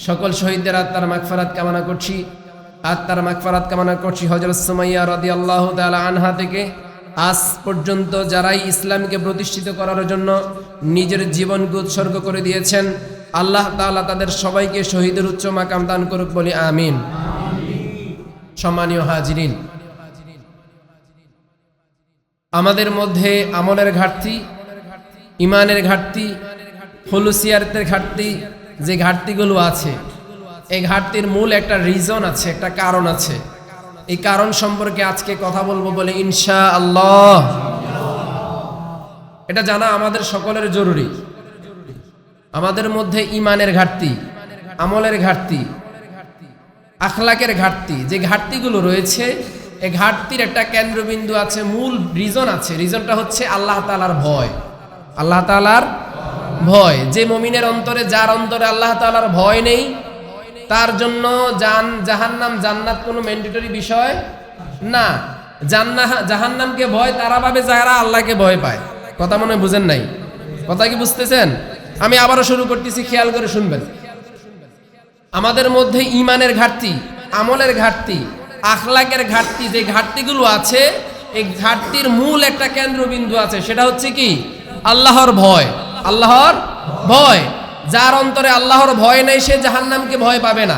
সকল শহীদদের আত্মার মাগফিরাত কামনা করছি। হযরত সুমাইয়া রাদিয়াল্লাহু তাআলা আনহা থেকে আজ পর্যন্ত যারাই ইসলামকে প্রতিষ্ঠিত করার জন্য নিজের জীবনকে উৎসর্গ করে দিয়েছেন, আল্লাহ তাআলা তাদের সবাইকে শহীদের উচ্চ মাকাম দান করুক, বলি আমিন। সম্মানীয় হাজিরিন, আমাদের মধ্যে আমলের ঘাটতি, ইমানের ঘাটতি, খুলুসিয়াতের ঘাটতি, যে ঘাটতিগুলো আছে, এই ঘাটতির মূল একটা রিজন আছে, একটা কারণ আছে। এই কারণ সম্পর্কে আজকে কথা বলবো বলে ইনশাআল্লাহ। এটা জানা আমাদের সকলের জরুরি। আমাদের মধ্যে ইমানের ঘাটতি, আমলের ঘাটতি, আখলাকের ঘাটতি, যে ঘাটতিগুলো রয়েছে, এই ঘাটতির একটা কেন্দ্রবিন্দু আছে, মূল রিজন আছে। রিজনটা হচ্ছে আল্লাহ তাআলার ভয়। আল্লাহ তাআলার ভয়। যে মুমিনের অন্তরে, যার অন্তরে আল্লাহ তাআলার ভয় নেই, তার জন্য জাহান্নাম জান্নাত কোনো ম্যান্ডেটরি বিষয় না। জাহান্নামকে ভয় তারা পাবে যারা আল্লাহকে ভয় পায়। কথা মনে বুঝেন নাই? কথা কি বুঝতেছেন? আমি আবারও শুরু করতেছি, খেয়াল করে শুনবেন। আমাদের মধ্যে ইমানের ঘাটতি, আমলের ঘাটতি, আখলাকের ঘাটতি, যে ঘাটতিগুলো আছে, এই ঘাটতির মূল একটা কেন্দ্রবিন্দু আছে, সেটা হচ্ছে কি? আল্লাহর ভয়। আল্লাহর ভয়। যার অন্তরে আল্লাহর ভয় নাই, সে জাহান্নামকে ভয় পাবে না।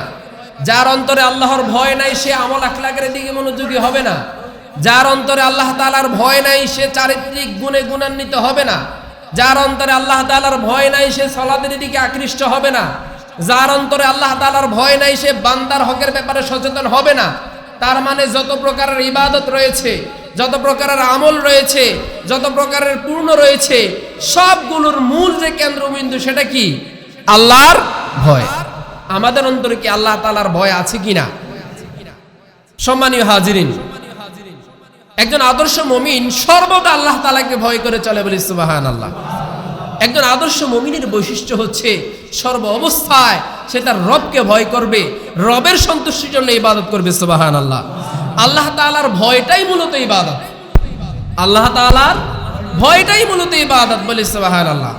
যার অন্তরে আল্লাহর ভয় নাই, সে আমল আখলাকের দিকে মনোযোগী হবে না। যার অন্তরে আল্লাহ তাআলার ভয় নাই, সে চারিত্রিক গুণে গুণান্বিত হবে না। যার অন্তরে আল্লাহ তাআলার ভয় নাই, সে সালাতের দিকে আকৃষ্ট হবে না। যার অন্তরে আল্লাহ তাআলার ভয় নাই, সে বান্দার হকের ব্যাপারে সচেতন হবে না। তার মানে যত প্রকারের ইবাদত রয়েছে, যত প্রকারের আমল রয়েছে, যত প্রকারের পূর্ণ রয়েছে, সবগুলোর মূল যে কেন্দ্রবিন্দু, সেটা কি? আল্লাহর ভয়। আমাদের অন্তরে কি আল্লাহ তাআলার ভয় আছে কিনা? সম্মানীয় হাজিরিন, একজন আদর্শ মুমিন সর্বদা আল্লাহ তাআলাকে ভয় করে চলে, বলি সুবহানাল্লাহ। একজন আদর্শ মুমিনের বৈশিষ্ট্য হচ্ছে সর্ব অবস্থায় সে তার রবকে ভয় করবে, রবের সন্তুষ্টির জন্য ইবাদত করবে। সুবহানাল্লাহ। আল্লাহ তাআলার ভয়টাই মূলত ইবাদত। আল্লাহ তাআলার ভয়টাই মূলত ইবাদত, বলি সুবহানাল্লাহ।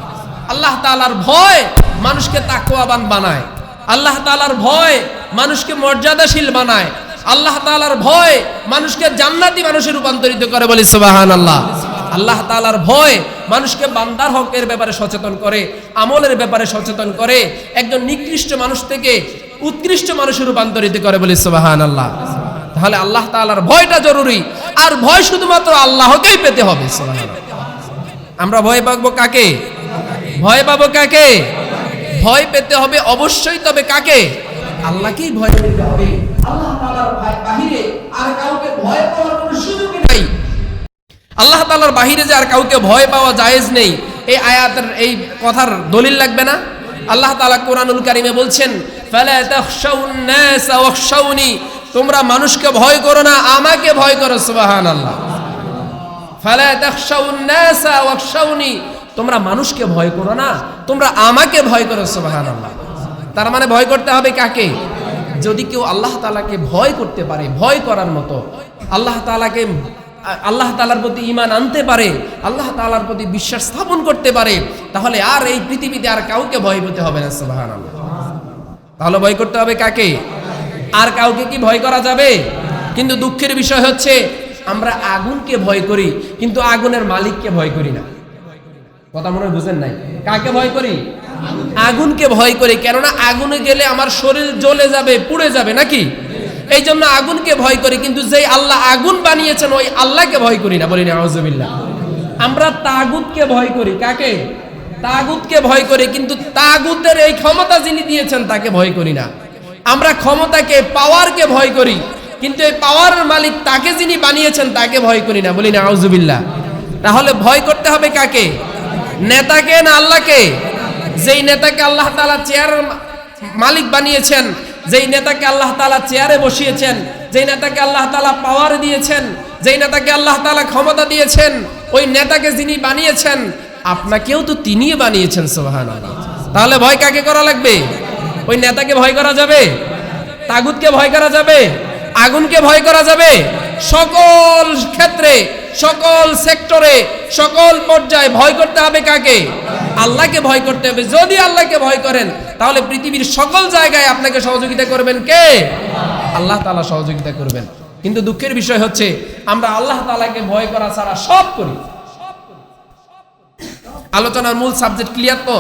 আল্লাহ তাআলার ভয় মানুষকে তাকওয়াবান বানায়। আল্লাহ তাআলার ভয় মানুষকে মর্যাদাশীল বানায়। আল্লাহ তাআলার ভয় মানুষকে জান্নাতি মানুষে রূপান্তরিত করে, বলি সুবহানাল্লাহ। আল্লাহ তাআলার ভয় মানুষকে বান্দার হকের ব্যাপারে সচেতন করে, আমলের ব্যাপারে সচেতন করে, একজন নিকৃষ্ট মানুষ থেকে উৎকৃষ্ট মানুষে রূপান্তরিত করে, বলি সুবহানাল্লাহ। তাহলে আল্লাহ তাআলার ভয়টা জরুরি, আর ভয় শুধুমাত্র আল্লাহকেই পেতে হবে। সুবহানাল্লাহ। আমরা ভয় পাবো কাকে? ভয় পাবো কাকে? ভয় পেতে হবে অবশ্যই, তবে কাকে? আল্লাহকেই ভয় পেতে হবে। আল্লাহ তাআলার বাহিরে আর কাউকে ভয় পাওয়ার কোনো সুযোগই নাই। আল্লাহ তাআলার বাহিরে যে আর কাউকে ভয় পাওয়া জায়েজ নেই, এই আয়াতের এই কথার দলিল লাগবে না? আল্লাহ তাআলা কোরআনুল কারীমে বলছেন, ফালা তাখশাউন নাস ওয়াখশাউনি, তোমরা মানুষকে ভয় করো না, আমাকে ভয় করো। সুবহানাল্লাহ। ফালা তাখশাউন নাস ওয়াখশাউনি, তোমরা মানুষকে ভয় করো না, তোমরা আমাকে ভয় করো। সুবহানাল্লাহ। তার মানে ভয় করতে হবে কাকে? যদি কেউ আল্লাহ তাআলাকে ভয় করতে পারে, ভয় করার মতো, আল্লাহ তাআলার প্রতি ঈমান আনতে পারে, আল্লাহ তাআলার প্রতি বিশ্বাস স্থাপন করতে পারে, তাহলে আর এই পৃথিবীতে আর কাউকে ভয় পেতে হবে না। সুবহানাল্লাহ। তাহলে ভয় করতে হবে কাকে? আর কাউকে কি ভয় করা যাবে? কিন্তু দুঃখের বিষয় হচ্ছে আমরা আগুনকে ভয় করি, কিন্তু আগুনের মালিককে ভয় করি না। কথা মনে বুঝেন নাই? কাকে ভয় করি? আগুনকে ভয় করি। কেননা আগুনে গেলে আমার শরীর জ্বলে যাবে, পুড়ে যাবে নাকি? এই জন্য আগুনকে ভয় করি, কিন্তু যেই আল্লাহ আগুন বানিয়েছেন ওই আল্লাহকে ভয় করি না, বলি নাউযুবিল্লাহ। আমরা তাগুতকে ভয় করি। কাকে? তাগুতকে ভয় করি, কিন্তু তাগুতের এই ক্ষমতা যিনি দিয়েছেন তাকে ভয় করি না। আমরা ক্ষমতাকে, পাওয়ারকে ভয় করি, কিন্তু এই পাওয়ারের মালিক তাকে যিনি বানিয়েছেন তাকে ভয় করি না, বলি নাউযুবিল্লাহ। তাহলে ভয় করতে হবে কাকে? নেতাকে না আল্লাহকে? যেই নেতাকে আল্লাহ তাআলা চেয়ারের মালিক বানিয়েছেন, যেই নেতাকে আল্লাহ তাআলা চেয়ারে বসিয়েছেন, যেই নেতাকে আল্লাহ তাআলা পাওয়ার দিয়েছেন, যেই নেতাকে আল্লাহ তাআলা ক্ষমতা দিয়েছেন, ওই নেতাকে যিনি বানিয়েছেন আপনাকেও তো তিনিই বানিয়েছেন। সুবহানাল্লাহ। তাহলে ভয় কাকে করা লাগবে? ওই নেতাকে ভয় করা যাবে? তাগুতকে ভয় করা যাবে? আগুনকে ভয় করা যাবে? সকল ক্ষেত্রে, সকল সেক্টরে, সকল পর্যায়ে ভয় করতে হবে কাকে? আল্লাহকে ভয় করতে হবে। যদি আল্লাহকে ভয় করেন তাহলে পৃথিবীর সকল জায়গায় আপনাকে সহযোগিতা করবেন কে? আল্লাহ তাআলা সহযোগিতা করবেন। কিন্তু দুঃখের বিষয় হচ্ছে আমরা আল্লাহ তাআলাকে ভয় করা ছাড়া সব করি। আলোচনার মূল সাবজেক্ট ক্লিয়ার তো?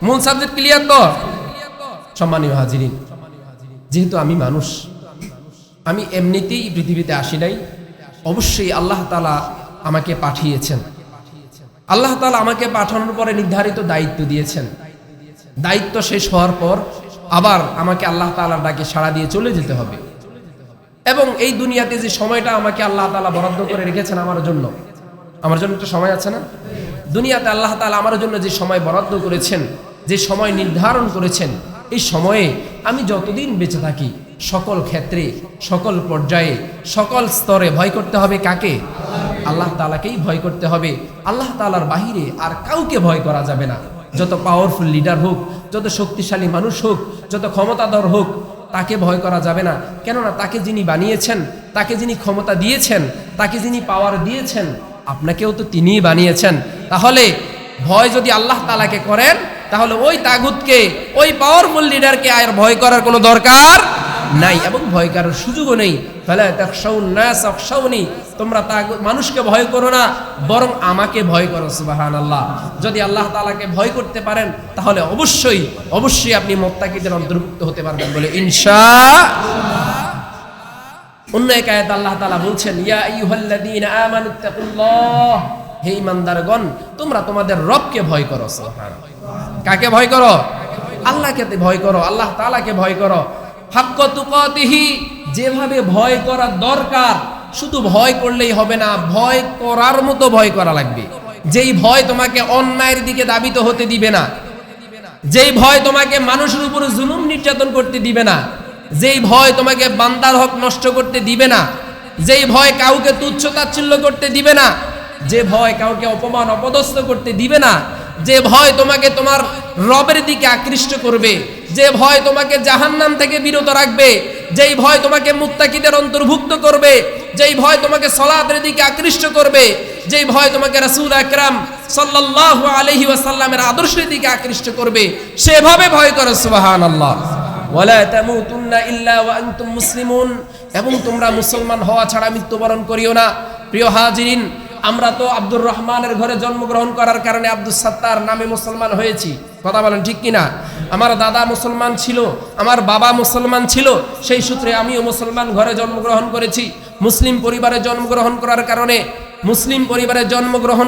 মূল সাবজেক্ট ক্লিয়ার তো? সম্মানীয় হাজিরিন, যেহেতু আমি মানুষ, আমি এমনিতেই পৃথিবীতে আসি নাই, অবশ্যই আল্লাহ তাআলা আমাকে পাঠিয়েছেন। আল্লাহ তাআলা আমাকে পাঠানোর পরে নির্ধারিত দায়িত্ব দিয়েছেন। দায়িত্ব শেষ হওয়ার পর আবার আমাকে আল্লাহ তাআলার ডাকে সাড়া দিয়ে চলে যেতে হবে। এবং এই দুনিয়াতে যে সময়টা আমাকে আল্লাহ তাআলা বরাদ্দ করে রেখেছেন আমার জন্য একটা সময় আছে না? দুনিয়াতে আল্লাহ তাআলা আমার জন্য যে সময় বরাদ্দ করেছেন, যে সময় নির্ধারণ করেছেন, এই সময়ে আমি যতদিন বেঁচে থাকি সকল ক্ষেত্রে, সকল পর্যায়ে, সকল স্তরে ভয় করতে হবে কাকে? আল্লাহ তাআলাকেই ভয় করতে হবে। আল্লাহ তাআলার বাহিরে আর কাউকে ভয় করা যাবে না। যত পাওয়ারফুল লিডার হোক, যত শক্তিশালী মানুষ হোক, যত ক্ষমতাধর হোক, তাকে ভয় করা যাবে না। কেননা তাকে যিনি বানিয়েছেন, তাকে যিনি ক্ষমতা দিয়েছেন, তাকে যিনি পাওয়ার দিয়েছেন, আপনাকেও তো তিনিই বানিয়েছেন। তাহলে ভয় যদি আল্লাহ তাআলাকে করেন, তাহলে ওই তাগুতকে, ওই পাওয়ারফুল লিডারকে আর ভয় করার কোনো দরকার নাই, এবং ভয় করার সুযোগও নেই। ফালা তাখশাউন নাস আখশাউনি, তোমরা মানুষকে ভয় করো না, বরং আমাকে ভয় করো। সুবহানাল্লাহ। যদি আল্লাহ তাআলাকে ভয় করতে পারেন তাহলে অবশ্যই অবশ্যই আপনি মুত্তাকিদের অন্তর্ভুক্ত হতে পারবেন বলে ইনশাআল্লাহ। অন্য এক আয়াতে আল্লাহ তাআলা বলছেন, ইয়া আইয়ুহাল্লাযীনা আমানুত্তাকুল্লাহ, হে ঈমানদারগণ তোমরা তোমাদের রবকে ভয় করো। সুবহানাল্লাহ। কাকে ভয় করো? আল্লাহকে ভয় করো, আল্লাহ তাআলাকে ভয় করো। হাক্কা তুকাতিহি, যেভাবে ভয় করা দরকার, শুধু ভয় করলেই হবে না, ভয় করার মতো ভয় করা লাগবে। যেই ভয় তোমাকে অন্যায়ের দিকে ধাবিত হতে দিবে না, যেই ভয় তোমাকে মানুষের উপর জুলুম নির্যাতন করতে দিবে না, যেই ভয় তোমাকে বান্দার হক নষ্ট করতে দিবে না, যেই ভয় কাউকে তুচ্ছ তাচ্ছিল্য করতে দিবে না, যে ভয় কাউকে অপমান অপদস্থ করতে দিবে না, যে ভয় তোমাকে তোমার রবের দিকে আকৃষ্ট করবে, যে ভয় তোমাকে জাহান্নাম থেকে বিরত রাখবে, যেই ভয় তোমাকে মুত্তাকিদের অন্তর্ভুক্ত করবে, যেই ভয় তোমাকে সালাতের দিকে আকৃষ্ট করবে, যেই ভয় তোমাকে রাসূল আকরাম সাল্লাল্লাহু আলাইহি ওয়াসাল্লামের আদর্শের দিকে আকৃষ্ট করবে, সেভাবে ভয় করো। সুবহানাল্লাহ। ওয়ালা তামুতুন্না ইল্লা ওয়া আনতুম মুসলিমুন, এবং তোমরা মুসলমান হওয়া ছাড়া মৃত্যুবরণ করিও না। প্রিয় হাজিরিন, আমরা তো আব্দুর রহমানের ঘরে জন্মগ্রহণ করার কারণে আব্দুস সাত্তার নামে মুসলমান হয়েছি। কথা বলেন ঠিক কিনা? আমার দাদা মুসলমান ছিল, আমার বাবা মুসলমান ছিল, সেই সূত্রে আমিও মুসলমান ঘরে জন্মগ্রহণ করেছি। মুসলিম পরিবারে জন্মগ্রহণ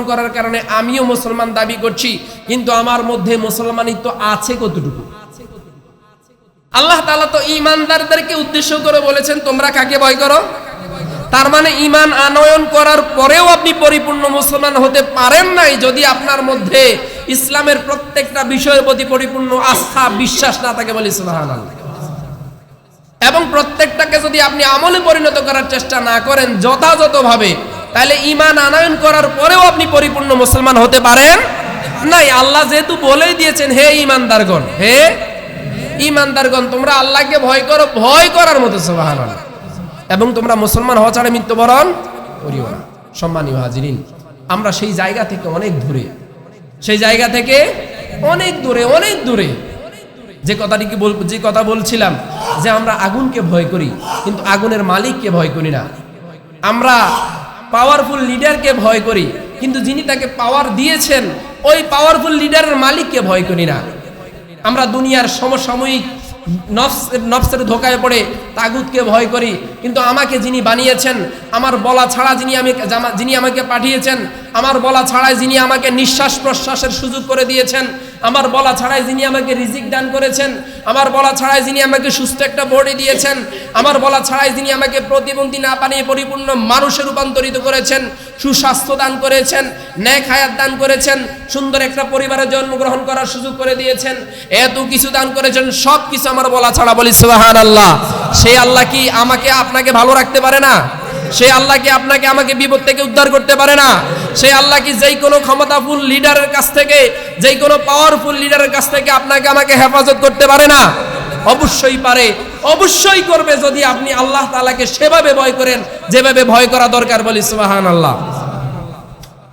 করার কারণে আমিও মুসলমান দাবি করছি। কিন্তু আমার মধ্যে মুসলমানিত্ব আছে কতটুকু? আল্লাহ তাআলা তো ঈমানদারদেরকে উদ্দেশ্য করে বলেছেন তোমরা কাকে ভয় করো। তার মানে ঈমান আনয়ন করার পরেও আপনি পরিপূর্ণ মুসলমান হতে পারেন নাই যদি আপনার মধ্যে ইসলামের প্রত্যেকটা বিষয়ের প্রতি পরিপূর্ণ আস্থা বিশ্বাস না থাকে। বলি সুবহানাল্লাহ। এবং প্রত্যেকটাকে যদি আপনি আমলে পরিণত করার চেষ্টা না করেন যথাযথভাবে, তাহলে ঈমান আনয়ন করার পরেও আপনি পরিপূর্ণ মুসলমান হতে পারেন নাই। আল্লাহ যেহেতু বলেই দিয়েছেন, হে ঈমানদারগণ, হে ঈমানদারগণ তোমরা আল্লাহকে ভয় করো, ভয় করার মতো। সুবহানাল্লাহ। এবং তোমরা মুসলমান হওয়া ছাড়া মৃত্যুবরণ করিও না। সম্মানীয় হাজিরিন, আমরা সেই জায়গা থেকে অনেক দূরে, অনেক দূরে। যে কথা বলছিলাম যে আমরা আগুনকে ভয় করি, কিন্তু আগুনের মালিককে ভয় করি না। আমরা পাওয়ারফুল লিডারকে ভয় করি, কিন্তু যিনি তাকে পাওয়ার দিয়েছেন ওই পাওয়ারফুল লিডারের মালিককে ভয় করি না। আমরা দুনিয়ার সমসাময়িক নফসের ধোকায় পড়ে তাগুতকে ভয় করি, কিন্তু আমাকে যিনি বানিয়েছেন, আমার বলা ছাড়া যিনি আমাকে পাঠিয়েছেন, আমার বলা ছাড়াই যিনি আমাকে নিঃশ্বাস প্রশ্বাসের সুযোগ করে দিয়েছেন, আমার বলা ছাড়াই যিনি আমাকে রিজিক দান করেছেন, আমার বলা ছাড়াই যিনি আমাকে সুস্থ একটা বডি দিয়েছেন, আমার বলা ছাড়াই যিনি আমাকে প্রতিবন্ধী না বানিয়ে পরিপূর্ণ মানুষে রূপান্তরিত করেছেন, সুস্বাস্থ্য দান করেছেন, নেক হায়াত দান করেছেন, সুন্দর একটা পরিবারে জন্মগ্রহণ করার সুযোগ করে দিয়েছেন, এত কিছু দান করেছেন, সব কিছু আমার বলা ছাড়া। বলি সুবহানাল্লাহ। সেই আল্লাহ কি আমাকে আপনাকে ভালো রাখতে পারে না? সেই আল্লাহ কি আপনাকে আমাকে বিপদ থেকে উদ্ধার করতে পারে না? সেই আল্লাহ কি যেই কোনো ক্ষমতাফুল লিডারের কাছ থেকে, যেই কোনো পাওয়ারফুল লিডারের কাছ থেকে আপনাকে আমাকে হেফাজত করতে পারে না? অবশ্যই পারে, অবশ্যই করবে, যদি আপনি আল্লাহ তাআলাকে সেভাবে ভয় করেন যেভাবে ভয় করা দরকার। বলি সুবহানাল্লাহ।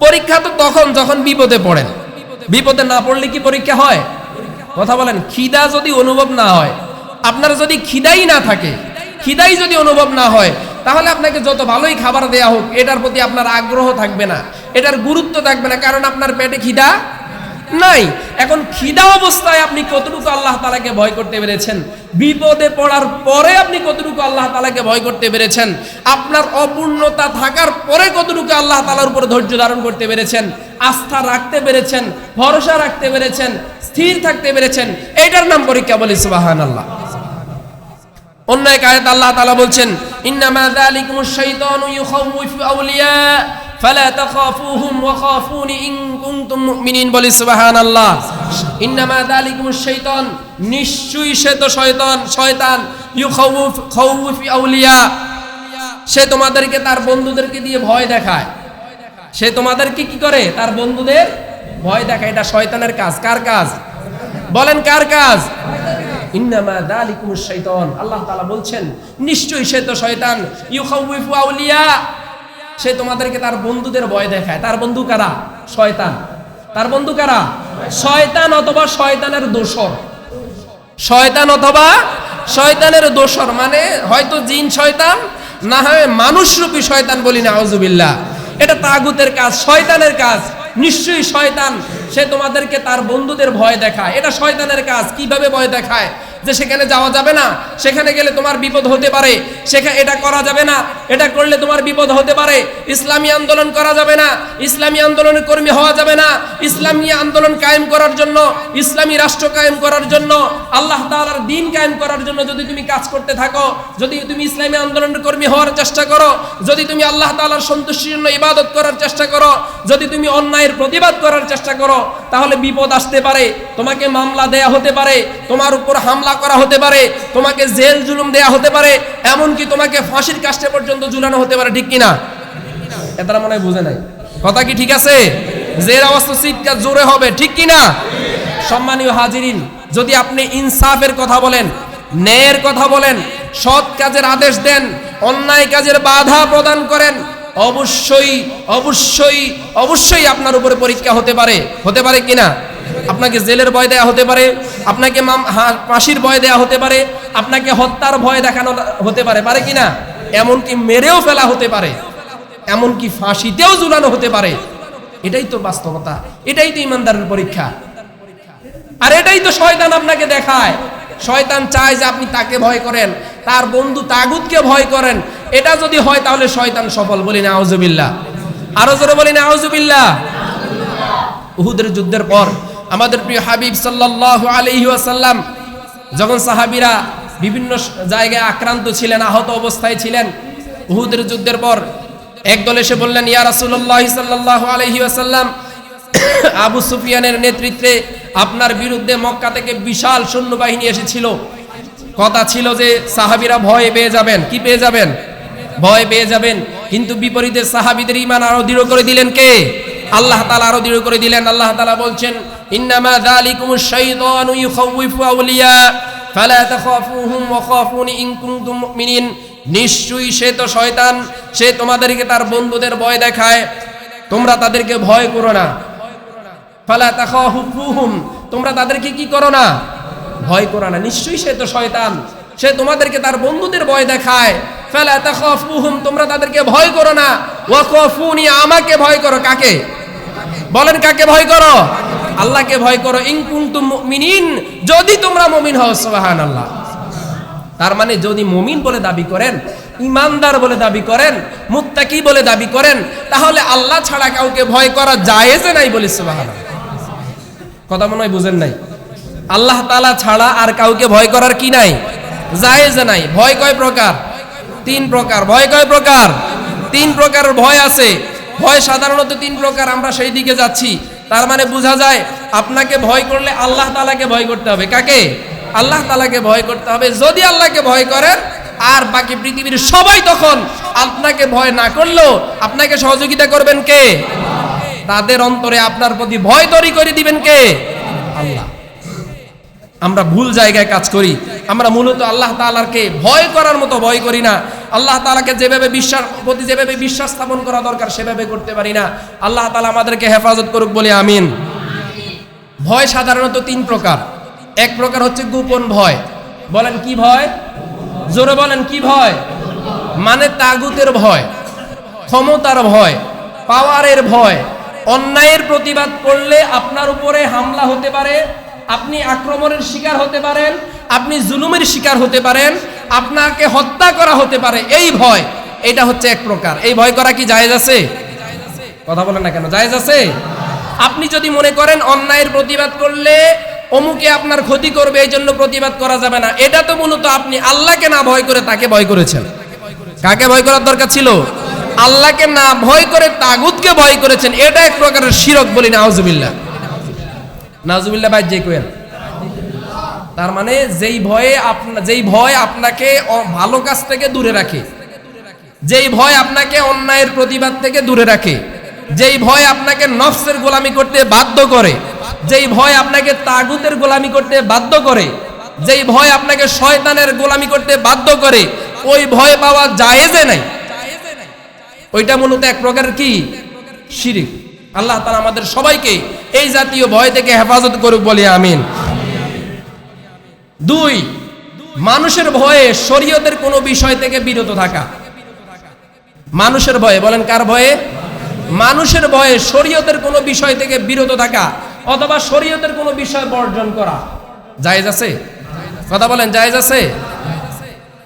পরীক্ষা তো তখন যখন বিপদে পড়েন। বিপদে না পড়লে কি পরীক্ষা হয়? কথা বলেন। খিদা যদি অনুভব না হয়, আপনার যদি খিদাই না থাকে, খিদাই যদি অনুভব না হয়, তাহলে আপনাকে যত ভালোই খাবার দেয়া হোক এটার প্রতি আপনার আগ্রহ থাকবে না, এটার গুরুত্ব থাকবে না, কারণ আপনার পেটে খিদা নাই। এখন খিদা অবস্থায় আপনি কতটুকু আল্লাহ তাআলাকে ভয় করতে পেরেছেন? বিপদে পড়ার পরে আপনি কতটুকু আল্লাহ তাআলাকে ভয় করতে পেরেছেন? আপনার অপূর্ণতা থাকার পরে কতটুকু আল্লাহ তাআলার উপর ধৈর্য ধারণ করতে পেরেছেন, আস্থা রাখতে পেরেছেন, ভরসা রাখতে পেরেছেন, স্থির থাকতে পেরেছেন? এটার নাম পরীক্ষা। বলি সুবহানাল্লাহ। অন্য এক আয়াতে আল্লাহ তাআলা বলছেন, ইন্নামা যালিকুমুশ শাইতানু ইউখাউফু আউলিয়া ফালা তাখাফুহুম ওয়া খাফুনি ইন কুনতুম মুমিনিন। বলি সুবহানাল্লাহ। ইন্নামা যালিকুমুশ শাইতান, নিশ্চয়ই সে তো শয়তান, ইউখাউফু আউলিয়া, সে তোমাদেরকে তার বন্ধুদেরকে দিয়ে ভয় দেখায়। সে তোমাদেরকে কি করে? তার বন্ধুদের ভয় দেখায়। এটা শয়তানের কাজ। কার কাজ? বলেন কার কাজ? ইন্নামা যালিকুমুশ শাইতান, আল্লাহ তাআলা বলছেন নিশ্চয়ই সে তো শয়তান, ইউখাউফু আউলিয়া, সে তোমাদেরকে তার বন্ধুদের ভয় দেখায়। তার বন্ধু কারা? শয়তান। তার বন্ধু কারা? শয়তান অথবা শয়তানের দোসর। শয়তান অথবা শয়তানের দোসর মানে হয়তো জিন শয়তান, না হয় মানুষরূপী শয়তান। বলি নাউজুবিল্লাহ। এটা তাগুতের কাজ, শয়তানের কাজ। নিশ্চয়ই শয়তান, সে তোমাদেরকে তার বন্ধুদের ভয় দেখায়। এটা শয়তানের কাজ। কিভাবে ভয় দেখায়? যে সেখানে যাওয়া যাবে না, সেখানে গেলে তোমার বিপদ হতে পারে, সেখানে এটা করা যাবে না, এটা করলে তোমার বিপদ হতে পারে, ইসলামী আন্দোলন করা যাবে না, ইসলামী আন্দোলনের কর্মী হওয়া যাবে না, ইসলামী আন্দোলন কায়েম করার জন্য, ইসলামী রাষ্ট্র কায়েম করার জন্য, আল্লাহ তাআলার দ্বীন কায়েম করার জন্য যদি তুমি কাজ করতে থাকো, যদি তুমি ইসলামী আন্দোলনের কর্মী হওয়ার চেষ্টা করো, যদি তুমি আল্লাহ তাআলার সন্তুষ্টির জন্য ইবাদত করার চেষ্টা করো, যদি তুমি অন্যায়ের প্রতিবাদ করার চেষ্টা করো, তাহলে বিপদ আসতে পারে। তোমাকে মামলা দেয়া হতে পারে, তোমার উপর হামলা করা হতে পারে, তোমাকে জেল জুলুম দেয়া হতে পারে, এমনকি তোমাকে ফাঁসির কাস্টে পর্যন্ত ঝুলানো হতে পারে। ঠিক কিনা? এটা মনে হয় বুঝে নাই কথা। কি ঠিক আছে? জের আওয়াজ তো চিৎকার জোরে হবে। ঠিক কিনা? সম্মানীয় হাজিরিন, যদি আপনি ইনসাফের কথা বলেন, ন্যায়ের কথা বলেন, সৎ কাজের আদেশ দেন, অন্যায় কাজের বাধা প্রদান করেন, অবশ্যই অবশ্যই অবশ্যই আপনার উপরে পরীক্ষা হতে পারে। হতে পারে কিনা? আপনাকে জেলের ভয় দেয়া হতে পারে, আপনাকে ফাঁসির ভয় দেয়া হতে পারে, আপনাকে হত্যার ভয় দেখানো হতে পারে। পারে কিনা? এমনকি মেরেও ফেলা হতে পারে, এমনকি ফাঁসিতেও ঝুলানো হতে পারে। এটাই তো বাস্তবতা, এটাই তো ইমানদারের পরীক্ষা। আর এটাই তো শয়তান আপনাকে দেখায়। শয়তান চায় যে আপনি তাকে ভয় করেন, তার বন্ধু তাগুতকে ভয় করেন। এটা যদি হয় তাহলে শয়তান সফল। বলি নাউজুবিল্লাহ। আরো জোরে বলি নাউজুবিল্লাহ। উহুদের যুদ্ধের পর আমাদের প্রিয় হাবিব সাল্লাল্লাহু আলাইহি ওয়াসাল্লাম যখন সাহাবীরা বিভিন্ন জায়গায় আক্রান্ত ছিলেন, আহত অবস্থায় ছিলেন, উহুদের যুদ্ধের পর একদল এসে বললেন, ইয়া রাসূলুল্লাহ সাল্লাল্লাহু আলাইহি ওয়াসাল্লাম, আবু সুফিয়ানের নেতৃত্বে আপনার বিরুদ্ধে মক্কা থেকে বিশাল সৈন্যবাহিনী এসেছিল। কথা ছিল যে সাহাবীরা ভয় পেয়ে যাবেন। কি পেয়ে যাবেন? ভয় পেয়ে যাবেন। কিন্তু বিপরীতে সাহাবীদের ঈমান আরো দৃঢ় করে দিলেন কে? আল্লাহ তাআলা আরো দৃঢ় করে দিলেন। আল্লাহ তাআলা বলছেন, ইন্নামা যালিকুমুশ শাইতানু ইউখাউফু আউলিয়া ফালা তাখাফুহুম ওয়া খাফুনি ইন কুনতুম মুমিনিন। নিশ্চয়ই সে তো শয়তান, সে তোমাদেরকে তার বন্ধুদের ভয় দেখায়, তোমরা তাদেরকে ভয় করো না। ফালা তাখাফুহুম, তোমরা তাদেরকে কি করো না? ভয় করো না। নিশ্চয়ই সে তো শয়তান, সে তোমাদেরকে তার বন্ধুদের ভয় দেখায়। ফালা তাখাফুহুম, তোমরা তাদেরকে ভয় করো না। ওয়া খাফুনি, আমাকে ভয় করো। কাকে? বলেন কাকে ভয় করো? আল্লাহকে ভয় করো। ইন কুনতুম মুমিনিন, যদি তোমরা মুমিন হও। সুবহানাল্লাহ। তার মানে যদি মুমিন বলে দাবি করেন, ইমানদার বলে দাবি করেন, মুত্তাকি বলে দাবি করেন, তাহলে আল্লাহ ছাড়া কাউকে ভয় করা জায়েজ নাই। বলি সুবহানাল্লাহ। কথা মনে হয় বুঝেন নাই। আল্লাহ তাআলা ছাড়া আর কাউকে ভয় করার কি নাই? জায়েজ নাই। ভয় কয় প্রকার? 3 প্রকার। ভয় কয় প্রকার? 3 প্রকারের ভয় আছে। ভয় সাধারণত 3 প্রকার। আমরা সেই দিকে যাচ্ছি। তার মানে বোঝা যায় আপনাকে ভয় করলে আল্লাহ তাআলাকে ভয় করতে হবে। কাকে? আল্লাহ তাআলাকে ভয় করতে হবে। যদি আল্লাহকে ভয় করেন, আর বাকি পৃথিবীর সবাই তখন আপনাকে ভয় না করলেও আপনাকে সহযোগিতা করবেন কে? তাদের অন্তরে আপনার প্রতি ভয় তৈরি করে দিবেন কে? আল্লাহ। আমরা ভুল জায়গায় কাজ করি। আমরা মূলত আল্লাহ তাআলাকে ভয় করার মতো ভয় করি না। আল্লাহ তাআলাকে যেভাবে বিশ্বাস স্থাপন করা দরকার সেভাবে করতে পারি না। আল্লাহ তাআলা আমাদেরকে হেফাজত করুক, বলি আমিন। ভয় সাধারণত তিন প্রকার। এক প্রকার হচ্ছে গোপন ভয়। বলেন কি ভয়? জোরে বলেন কি ভয়? মানে তাগুতের ভয়, ক্ষমতার ভয়, পাওয়ারের ভয়। অন্যায়ের প্রতিবাদ করলে আপনার উপরে হামলা হতে পারে, আপনি আক্রমণের শিকার হতে পারেন, আপনি জুলুমের শিকার হতে পারেন, আপনাকে হত্যা করা হতে পারে। এই ভয়, এটা হচ্ছে এক প্রকার। এই ভয় করা কি জায়েজ আছে? কথা বলেন না কেন, জায়েজ আছে? আপনি যদি মনে করেন অন্যায়ের প্রতিবাদ করলে অমুকে আপনার ক্ষতি করবে, এই জন্য প্রতিবাদ করা যাবে না, এটা তো মূলত আপনি আল্লাহকে না ভয় করে তাকে ভয় করেছেন। কাকে ভয় করার দরকার ছিল? আল্লাহকে না ভয় করে তাগুতকে ভয় করেছেন। এটা এক প্রকারের শিরক বলি নাউজুবিল্লাহ। নাউজুবিল্লাহ ভাই যে কোয়েন। তার মানে যেই ভয় আপনাকে ভালো কাজ থেকে দূরে রাখে, যেই ভয় আপনাকে অন্যায়ের প্রতিবাদ থেকে দূরে রাখে, যেই ভয় আপনাকে নফসের গোলামি করতে বাধ্য করে, যেই ভয় আপনাকে তাগুতের গোলামি করতে বাধ্য করে, যেই ভয় আপনাকে শয়তানের গোলামি করতে বাধ্য করে, ওই ভয় পাওয়া জায়েজে নাই। ওইটা মূলত এক প্রকারের কি? শিরিক। আল্লাহ তাআলা আমাদের সবাইকে এই জাতীয় ভয় থেকে হেফাজত করুক বলি আমিন। দুই, মানুষের ভয়ে শরীয়তের কোনো বিষয় থেকে বিরত থাকা। মানুষের ভয়ে, বলেন কার ভয়ে? মানুষের ভয়ে শরীয়তের কোনো বিষয় থেকে বিরত থাকা অথবা শরীয়তের কোনো বিষয় বর্জন করা জায়েজ আছে? কথা বলেন, জায়েজ আছে?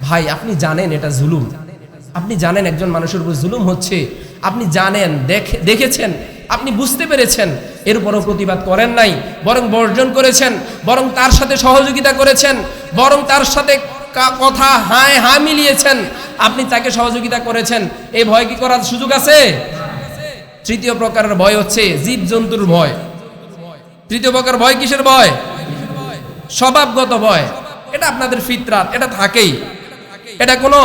ভাই আপনি জানেন এটা জুলুম, আপনি জানেন একজন মানুষের উপর জুলুম হচ্ছে, আপনি জানেন, দেখেছেন, আপনি বুঝতে পেরেছেন, এরপরও প্রতিবাদ করেন নাই, বরং বর্জন করেছেন, বরং তার সাথে সহযোগিতা করেছেন, বরং তার সাথে কথা হায় হা মিলিয়েছেন, আপনি তাকে সহযোগিতা করেছেন। এই ভয় কি করার সুযোগ আছে? তৃতীয় প্রকারের ভয় হচ্ছে জীব জন্তুর ভয়। তৃতীয় প্রকার ভয় কিসের ভয়? স্বভাবগত ভয়। এটা আপনাদের ফিতরাত, এটা থাকেই। এটা কোনো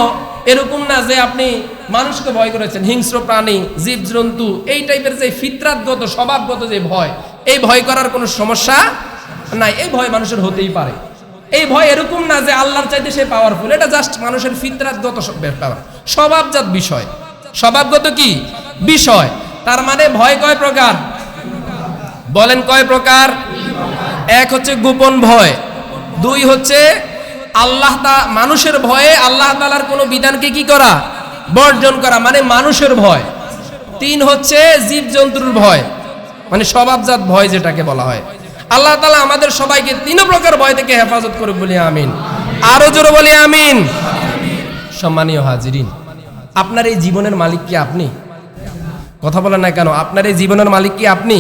এরকম না যে আপনি মানুষকে ভয় করেছেন, হিংস্র প্রাণী, জীব জন্তু, এই টাইপের যে ফিতরাতগত স্বভাবগত যে ভয়, এই ভয় করার কোনো সমস্যা নাই। এই ভয় মানুষের হতেই পারে। এই ভয় এরকম না যে আল্লাহর চাইতে সে পাওয়ারফুল, এটা জাস্ট মানুষের ফিতরাতগত স্বভাবজাত বিষয়, স্বভাবগত কি বিষয়। তার মানে ভয় কয় প্রকার? বলেন কয় প্রকার? এক হচ্ছে গোপন ভয়, দুই হচ্ছে মানুষের ভয়ে আল্লাহ তাআলার কোনো বিধানকে কি করা? বর্জন করা, মানে মানুষের ভয়। তিন হচ্ছে জীব জন্তুর ভয়, মানে স্বভাবজাত ভয় যেটাকে বলা হয়। আল্লাহ তাআলা আমাদের সবাইকে তিন প্রকার ভয় থেকে হেফাজত করুক বলি আমিন। আরো জোরে বলি আমিন। সম্মানীয় হাজিরিন, আপনার এই জীবনের মালিক কি আপনি? কথা বলেন না কেন? আপনার এই জীবনের মালিক কি আপনি?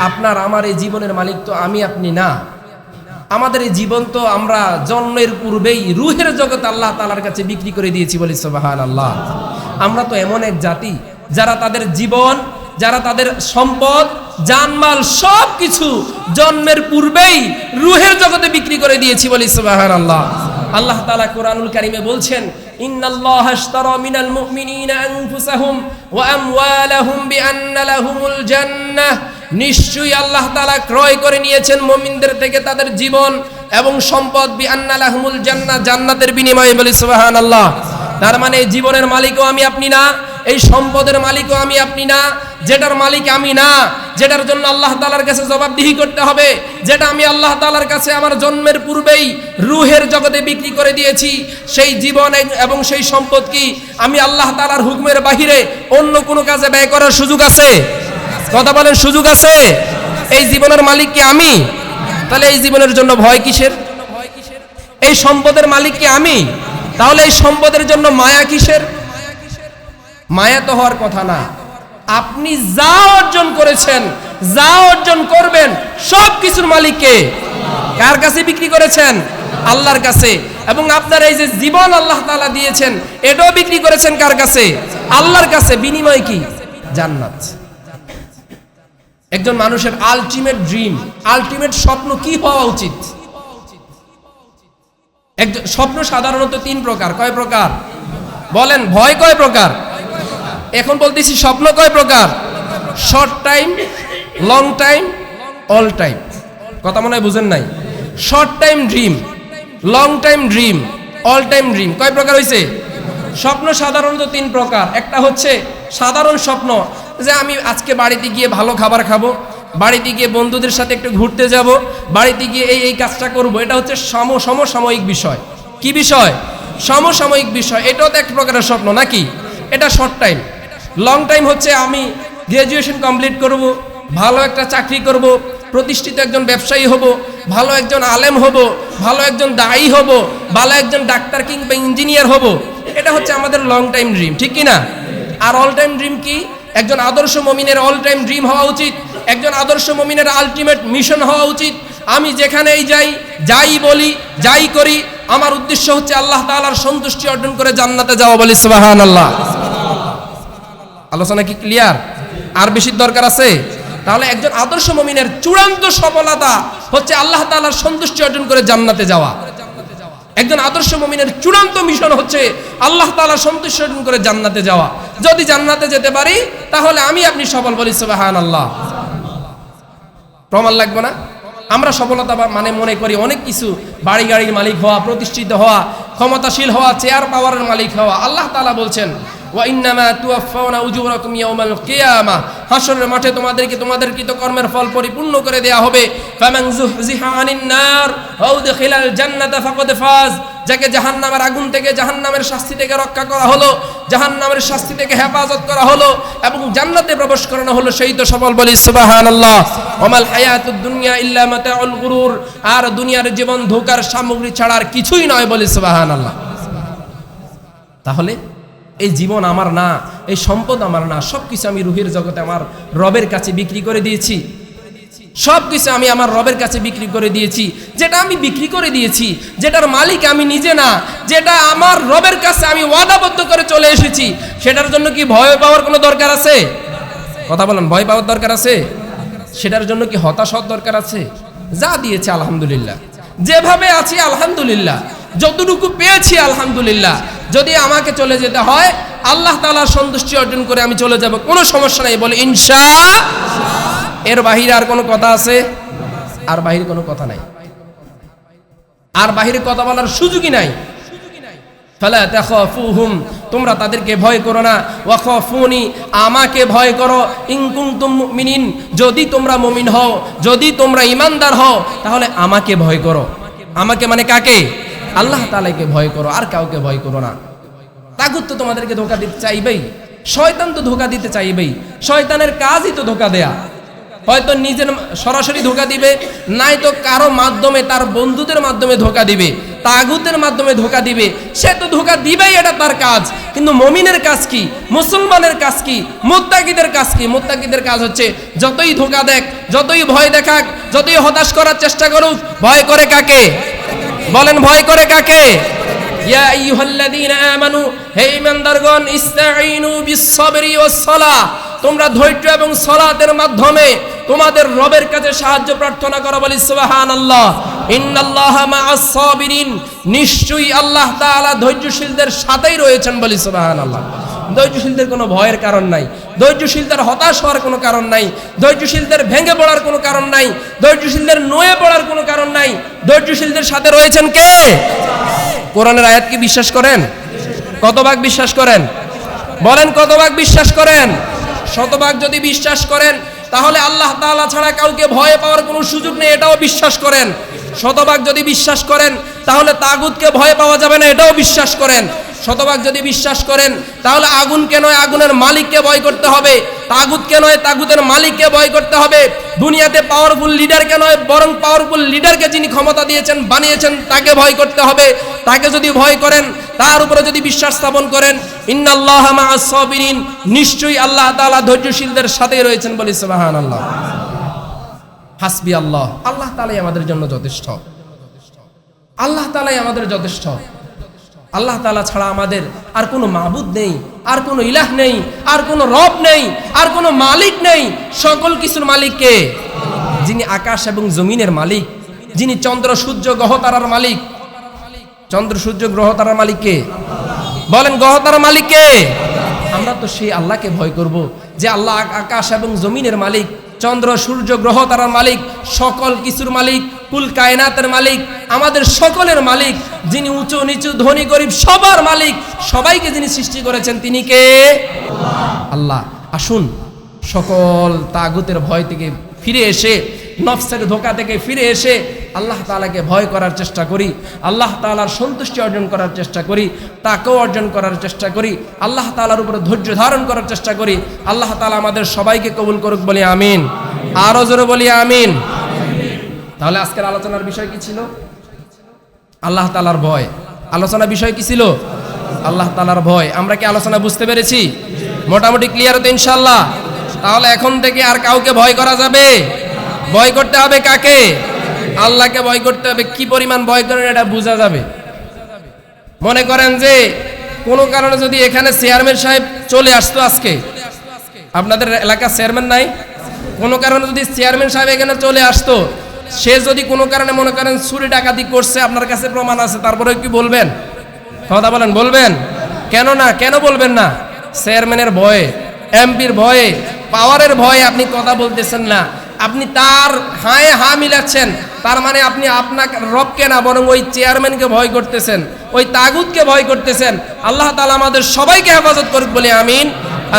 আপনার আমার এই জীবনের মালিক তো আমি আপনি না। আমাদের এই জীবন তো আমরা জন্মের পূর্বেই রুহের জগৎ আল্লাহ তাআলার কাছে বিক্রি করে দিয়েছি বলি সুবহানাল্লাহ। আমরা তো এমন এক জাতি যারা তাদের জীবন, যারা তাদের সম্পদ, জানমাল সব কিছু জন্মের পূর্বেই রুহের জগতে বিক্রি করে দিয়েছি বলি সুবহানাল্লাহ। আল্লাহ তাআলা কোরআনুল কারীমে বলছেন, ইন্নাল্লাহা আশতারা মিনাল মুমিনিনা আনফুসাহুম ওয়া আমওয়ালাহুম বিআন্না লাহুমুল জান্নাহ। নিশ্চয়ই আল্লাহ তাআলা ক্রয় করে নিয়েছেন মুমিনদের থেকে তাদের জীবন এবং সম্পদ, বিআন্না লাহুমুল জান্নাহ, জান্নাতের বিনিময়ে বলি সুবহানাল্লাহ। তার মানে এই জীবনের মালিকও আমি আপনি না, এই সম্পদের মালিকও আমি আপনি না, যেটার মালিক আমি না, যেটার জন্য আল্লাহ তাআলার কাছে জবাবদিহি করতে হবে, যেটা আমি আল্লাহ তাআলার কাছে আমার জন্মের পূর্বেই রুহের জগতে বিক্রি করে দিয়েছি, সেই জীবন এবং সেই সম্পদ কি আমি আল্লাহ তাআলার হুকুমের বাহিরে অন্য কোনো কাজে ব্যয় করার সুযোগ আছে? কথা বলেন, সুযোগ আছে? এই জীবনের মালিক কি আমি? তাহলে এই জীবনের জন্য ভয় কিসের? এই সম্পদের মালিক কি আমি? তাহলে এই সম্পদের জন্য মায়া কিসের? মায়া তো হওয়ার কথা না। আপনি যা অর্জন করেছেন, যা অর্জন করবেন, সব কিছুর মালিক কে? কার কাছে বিক্রি করেছেন? আল্লাহর কাছে। এবং আপনার এই যে জীবন আল্লাহ তাআলা দিয়েছেন, এটাও বিক্রি করেছেন কার কাছে? আল্লাহর কাছে। বিনিময় কি? জান্নাত। একজন মানুষের আলটিমেট ড্রিম, আলটিমেট স্বপ্ন কি হওয়া উচিত? স্বপ্ন সাধারণত তিন প্রকার। কয় প্রকার? বলেন, ভয় কয় প্রকার? এখন বলতেছি স্বপ্ন কয় প্রকার? Short time, long time, all time. কথা মনে হয় বুঝেন নাই। Short time dream, long time dream, all time dream. কয় প্রকার হয়েছে? স্বপ্ন সাধারণত তিন প্রকার। একটা হচ্ছে সাধারণ স্বপ্ন, যে আমি আজকে বাড়িতে গিয়ে ভালো খাবার খাবো, বাড়িতে গিয়ে বন্ধুদের সাথে একটু ঘুরতে যাব, বাড়িতে গিয়ে এই কাজটা করব, এটা হচ্ছে সমসাময়িক বিষয়। কি বিষয়? সমসাময়িক বিষয়। এটাও তো এক প্রকারের স্বপ্ন নাকি? এটা শর্ট টাইম। লং টাইম হচ্ছে আমি গ্রাজুয়েশন কমপ্লিট করব, ভালো একটা চাকরি করব, প্রতিষ্ঠিত একজন ব্যবসায়ী হব, ভালো একজন আলেম হব, ভালো একজন দায়ী হব, ভালো একজন ডাক্তার কিংবা ইঞ্জিনিয়ার হব। এটা হচ্ছে আমাদের লং টাইম ড্রিম, ঠিক কি না? আর অল টাইম ড্রিম কি? একজন আদর্শ মুমিনের অল টাইম ড্রিম হওয়া উচিত, একজন আদর্শ মুমিনের আলটিমেট মিশন হওয়া উচিত। আমি যেখানেই যাই, যাই বলি, যাই করি, আমার উদ্দেশ্য হচ্ছে আল্লাহ তাআলার সন্তুষ্টি অর্জন করে জান্নাতে যাওয়া। বলি সুবহানাল্লাহ। আলোচনা কি ক্লিয়ার? আর বেশি দরকার আছে? তাহলে একজন আদর্শ মুমিনের চূড়ান্ত সফলতা হচ্ছে আল্লাহ তাআলার সন্তুষ্টি অর্জন করে জান্নাতে যাওয়া। একজন আদর্শ মুমিনের চূড়ান্ত মিশন হচ্ছে আল্লাহ তাআলার সন্তুষ্টি অর্জন করে জান্নাতে যাওয়া। যদি জান্নাতে যেতে পারি তাহলে আমি আপনি সফল। বলি সুবহানাল্লাহ। প্রমাণ লাগবে না? আমরা সফলতা মানে মনে করি অনেক কিছু, বাড়ি গাড়ির মালিক হওয়া, প্রতিষ্ঠিত হওয়া, ক্ষমতাশীল হওয়া, চেয়ার পাওয়ারের মালিক হওয়া। আল্লাহ তাআলা বলছেন ওয়া ইন্নামা তুওয়াফাউনা উজুরাকুম ইয়াউমাল কিয়ামাহ, হাশরের মাঠে তোমাদের কৃতকর্মের ফল পরিপূর্ণ করে দেয়া হবে। ফামান যুহজিহা আনিন নার ওয়া উদখিলাল জান্নাতা ফাকাদ ফাজ, যাকে জাহান্নামের আগুন থেকে, জাহান্নামের শাস্তি থেকে রক্ষা করা হলো, জাহান্নামের শাস্তি থেকে হেফাজত করা হলো এবং জান্নাতে প্রবেশ করানো হলো, সেই তো সফল। বলি সুবহানাল্লাহ। ওয়ামাল হায়াতুদ দুনিয়া ইল্লা মাতাউল গুরুর, আর দুনিয়ার জীবন ধোঁকার সামগ্রী ছাড়া আর কিছুই নয়। বলি সুবহানাল্লাহ। তাহলে এই জীবন আমার না, এই সম্পদ আমার না, সবকিছু আমি রুহের জগতে আমার রবের কাছে বিক্রি করে দিয়েছি। সবকিছু আমি আমার রবের কাছে বিক্রি করে দিয়েছি। যেটা আমি বিক্রি করে দিয়েছি, যেটার মালিক আমি নিজে না, যেটা আমার রবের কাছে আমি ওয়াদাবদ্ধ করে চলে এসেছি, সেটার জন্য কি ভয় পাওয়ার কোনো দরকার আছে? কথা বলেন, ভয় পাওয়ার দরকার আছে? সেটার জন্য কি হতাশ হওয়ার দরকার আছে? যা দিয়েছে আলহামদুলিল্লাহ, যেভাবে আছি আলহামদুলিল্লাহ, যতটুকু পেয়েছি আলহামদুলিল্লাহ। যদি আমাকে চলে যেতে হয় আল্লাহ তাআলার সন্তুষ্টি অর্জন করে আমি চলে যাব, কোনো সমস্যা নাই। বলে ইনশাআল্লাহ। এর বাহিরে আর কোনো কথা আছে? আর বাহিরে কোনো কথা নাই, আর বাহিরে কথা বলার সুযোগই নাই। ফালা তাখাফুহুম, তোমরা তাদেরকে ভয় করো না। ওয়া খাফুনি, আমাকে ভয় করো। ইন কুনতুম মুমিনিন, যদি তোমরা মুমিন হও, যদি তোমরা ঈমানদার হও, তাহলে আমাকে ভয় করো। আমাকে মানে কাকে? আল্লাহ তাআলাকে ভয় করো, আর কাউকে ভয় করো না। তাগুত তো তোমাদেরকে ধোঁকা দিতে চাইবেই, শয়তান তো ধোঁকা দিতে চাইবেই। শয়তানের কাজই তো ধোঁকা দেয়া। হয়তো নিজের সরাসরি ধোঁকা দিবে, নাই তো কারো মাধ্যমে, তার বন্ধুদের মাধ্যমে ধোঁকা দিবে, তাগুতের মাধ্যমে ধোঁকা দিবে। সে তো ধোঁকা দিবেই, এটা তার কাজ। কিন্তু মুমিনের কাজ কি? মুসলমানের কাজ কি? মুত্তাকিদের কাজ কি? মুত্তাকিদের কাজ হচ্ছে যতই ধোঁকা দেখ, যতই ভয় দেখাক, যতই হতাশ করার চেষ্টা করুক, ভয় করে কাকে? বলেন, ভয় করে কাকে? ইয়া আইয়ুহাল্লাযীনা আমানু, হে ঈমানদারগণ, ইসতাঈনু বিস-সাবরি ওয়াস-সালাহ, তোমরা ধৈর্য এবং সালাতের মাধ্যমে তোমাদের রবের কাছে সাহায্য প্রার্থনা করো। বলি সুবহানাল্লাহ। ইন্নাল্লাহা মা'আস-সাবিরিন, নিশ্চয়ই আল্লাহ তাআলা ধৈর্যশীলদের সাথেই রয়েছেন। বলি সুবহানাল্লাহ। ধৈর্যশীলদের কোনো ভয়ের কারণ নাই, ধৈর্যশীলদের হতাশ হওয়ার কোনো কারণ নাই, ধৈর্যশীলদের ভেঙে পড়ার কোনো কারণ নাই, ধৈর্যশীলদের নুয়ে পড়ার কোনো কারণ নাই। ধৈর্যশীলদের সাথে রয়েছেন কে? কোরআনের আয়াত কি বিশ্বাস করেন? কত ভাগ বিশ্বাস করেন? বলেন, কত ভাগ বিশ্বাস করেন? শতভাগ যদি বিশ্বাস করেন তাহলে আল্লাহ তাআলা ছাড়া কাউকে ভয় পাওয়ার কোনো সুযোগ নেই, এটাও বিশ্বাস করেন। শতভাগ যদি বিশ্বাস করেন তাহলে তাগুতকে ভয় পাওয়া যাবে না, এটাও বিশ্বাস করেন। শতভাগ যদি বিশ্বাস করেন তাহলে আগুনকে নয়, আগুনের মালিককে ভয় করতে হবে। তাগুতকে নয়, তাগুতের মালিককে ভয় করতে হবে। দুনিয়াতে পাওয়ারফুল লিডারকে নয়, বরং পাওয়ারফুল লিডারকে যিনি ক্ষমতা দিয়েছেন, বানিয়েছেন, তাকে ভয় করতে হবে। তাকে যদি ভয় করেন, তার উপরে যদি বিশ্বাস স্থাপন করেন, ইন্নাল্লাহা মা'আস-সাবিরিন, নিশ্চয়ই আল্লাহ তাআলা ধৈর্যশীলদের সাথেই রয়েছেন। বলি সুবহানাল্লাহ। হাসবি আল্লাহ, আল্লাহ তাআলাই আমাদের জন্য যথেষ্ট। আল্লাহ তাআলাই আমাদের যথেষ্ট। আল্লাহ তাআলা ছাড়া আমাদের আর কোনো মাবুদ নেই, আর কোনো ইলাহ নেই, আর কোনো রব নেই, আর কোনো মালিক নেই। সকল কিছুর মালিক কে? যিনি আকাশ এবং জমিনের মালিক, যিনি চন্দ্র সূর্য গ্রহ তারার মালিক। চন্দ্র সূর্য গ্রহ তারার মালিক কে? বলেন, গ্রহ তারার মালিক কে? আমরা তো সেই আল্লাহকে ভয় করব যে আল্লাহ আকাশ এবং জমিনের মালিক, চন্দ্র সূর্য গ্রহ তারার মালিক, সকল কিছুর মালিক, কুল কায়নাতের মালিক, আমাদের সকলের মালিক, যিনি উঁচু নিচু ধনী গরিব সবার মালিক, সবাইকে যিনি সৃষ্টি করেছেন, তিনি কে? আল্লাহ। আসুন সকল তাগুতের ভয় থেকে ফিরে এসে, নফসের ধোঁকা থেকে ফিরে এসে আল্লাহ তাআলাকে ভয় করার চেষ্টা করি, আল্লাহ তাআলার সন্তুষ্টি অর্জন করার চেষ্টা করি, তাকওয়া অর্জন করার চেষ্টা করি, আল্লাহ তাআলার উপরে ধৈর্য ধারণ করার চেষ্টা করি। আল্লাহ তাআলা আমাদের সবাইকে কবুল করুক, বলি আমিন। আরো জোরে বলি আমিন। তাহলে আজকের আলোচনার বিষয় কি ছিল? আল্লাহ তাআলার ভয়। আলোচনার বিষয় কি ছিল? আল্লাহ তাআলার ভয়। আমরা কি আলোচনা বুঝতে পেরেছি? মোটামুটি ক্লিয়ার তো ইনশাআল্লাহ? তাহলে এখন থেকে আর কাউকে ভয় করা যাবে? ভয় করতে হবে কাকে? আল্লাহকে ভয় করতে হবে। কি পরিমাণ ভয় করেন এটা বোঝা যাবে। মনে করেন যে কোনো কারণে যদি এখানে চেয়ারম্যান সাহেব চলে আসতো, আজকে আপনাদের এলাকার চেয়ারম্যান নাই, কোনো কারণে যদি চেয়ারম্যান সাহেব এখানে চলে আসতো, সে যদি কোনো কারণে মনে করেন চুরি ডাকাতি করছে, আপনার কাছে প্রমাণ আছে, তারপরে কি বলবেন? কথা বলেন, বলবেন? কেন না? কেন বলবেন না? চেয়ারম্যানের ভয়ে, এমপির ভয়ে, পাওয়ারের ভয়ে আপনি কথা বলতেছেন না। আপনি তার হায়ে হা মিলাচ্ছেন, তার মানে আপনি আপনার রবকে না, বরং ওই চেয়ারম্যানকে ভয় করতেছেন, ওই তাগুতকে ভয় করতেছেন। আল্লাহ তাআলা আমাদের সবাইকে হেফাজত করুক, বলে আমিন।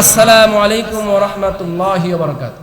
আসসালামু আলাইকুম ওয়া রাহমাতুল্লাহি ওয়া বারাকাতুহু।